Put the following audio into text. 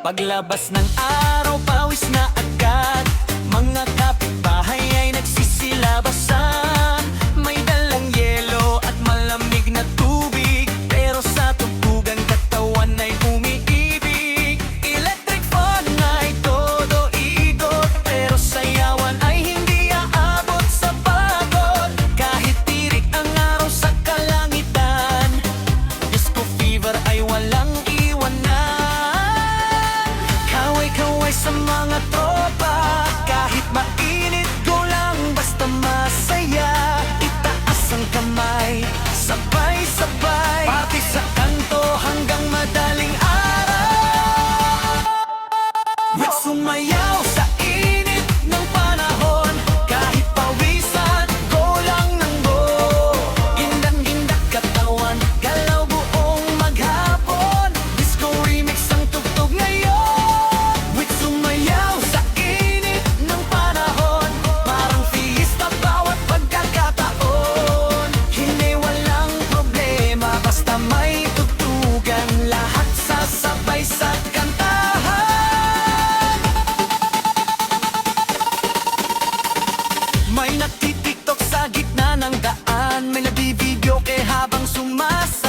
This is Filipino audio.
Paglabas ng araw, pawis na agad. Mga kapitbahay ay nagsisilabasan. May dalang yelo at malamig na tubig, pero sa tugtugan katawan ay umiibig. Electric fan ay todo ikot, pero sayawan ay hindi aabot sa pagod. Kahit tirik ang araw sa kalangitan, disco fever ay walang iwanan. Kaway-kaway sa mga tropa, kahit mainit go lang basta masaya. Itaas ang kamay, sabay-sabay, pati sa kanto hanggang madaling araw. Sumayaw sa init ng panahon, kahit pawisan, go lang ng go. Indak-indak katawan, galaw buong maghapon. Disco remix ang tugtog ngayon. Sumayaw sa init ng panahon, parang fiesta bawat pagkakataon. Hindi walang problema, basta may tugtugan, lahat sasabay sa kantahan. May nagtitiktok sa gitna ng daan, may nabibidyo habang sumasa.